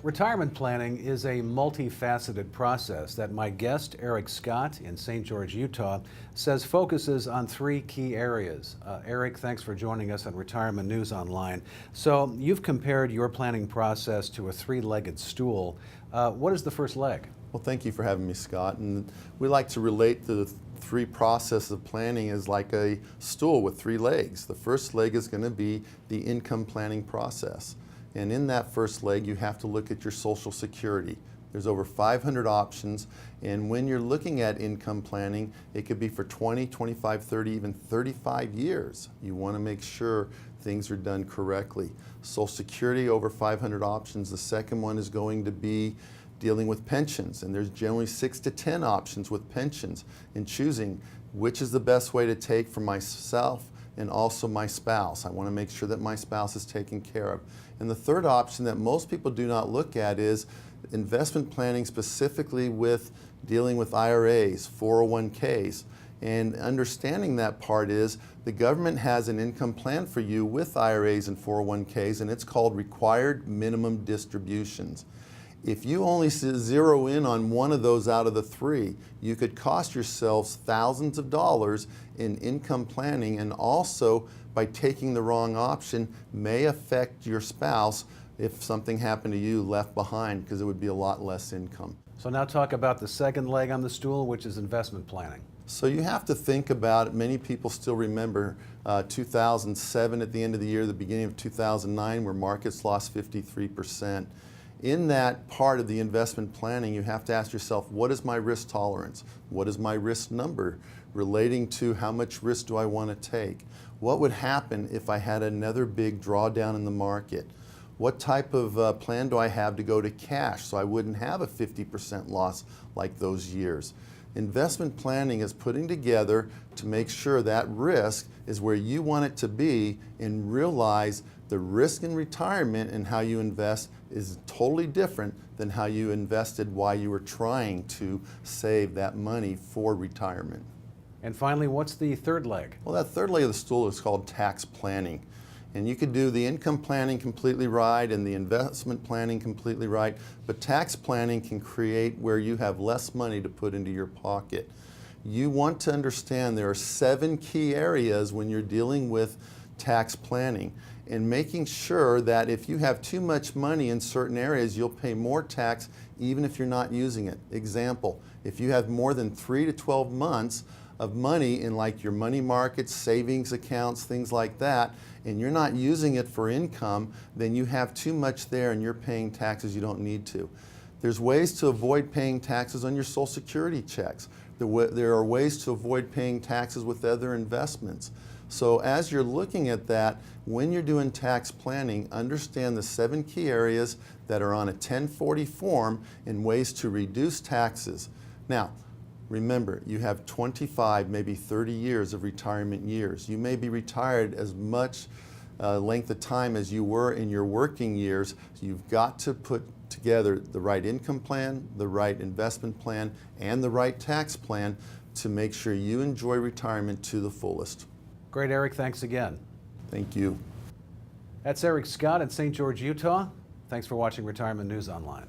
Retirement planning is a multifaceted process that my guest, Eric Scott in St. George, Utah, says focuses on three key areas. Eric, thanks for joining us on Retirement News Online. So you've compared your planning process to a three-legged stool. What is the first leg? Well, thank you for having me, Scott. And we like to relate the three processes of planning as like a stool with three legs. The first leg is going to be the income planning process. And in that first leg, you have to look at your Social Security. There's over 500 options, and when you're looking at income planning, it could be for 20, 25, 30, even 35 years. You want to make sure things are done correctly. Social Security, over 500 options. The second one is going to be dealing with pensions, and there's generally 6 to 10 options with pensions, and choosing which is the best way to take for myself and also my spouse. I want to make sure that my spouse is taken care of. And the third option that most people do not look at is investment planning, specifically with dealing with IRAs, 401ks. And understanding that part is the government has an income plan for you with IRAs and 401ks, and it's called required minimum distributions. If you only zero in on one of those out of the three, you could cost yourselves thousands of dollars in income planning, and also by taking the wrong option may affect your spouse if something happened to you left behind, because it would be a lot less income. So now talk about the second leg on the stool, which is investment planning. So you have to think about it. Many people still remember 2007 at the end of the year, the beginning of 2009, where markets lost 53%. In that part of the investment planning, you have to ask yourself, what is my risk tolerance? What is my risk number relating to how much risk do I want to take? What would happen if I had another big drawdown in the market? What type of plan do I have to go to cash so I wouldn't have a 50% loss like those years? Investment planning is putting together to make sure that risk is where you want it to be, and realize the risk in retirement and how you invest is totally different than how you invested while you were trying to save that money for retirement. And finally, what's the third leg? Well, that third leg of the stool is called tax planning. And you could do the income planning completely right and the investment planning completely right, but tax planning can create where you have less money to put into your pocket. You want to understand there are 7 key areas when you're dealing with tax planning, and making sure that if you have too much money in certain areas, you'll pay more tax even if you're not using it. Example, if you have more than 3 to 12 months of money in like your money markets, savings accounts, things like that, and you're not using it for income, then you have too much there and you're paying taxes you don't need to. There's ways to avoid paying taxes on your Social Security checks. There are ways to avoid paying taxes with other investments. So as you're looking at that, when you're doing tax planning, understand the 7 key areas that are on a 1040 form and ways to reduce taxes. Now, remember, you have 25, maybe 30 years of retirement years. You may be retired as much length of time as you were in your working years. You've got to put together the right income plan, the right investment plan, and the right tax plan to make sure you enjoy retirement to the fullest. Great, Eric. Thanks again. Thank you. That's Eric Scott in St. George, Utah. Thanks for watching Retirement News Online.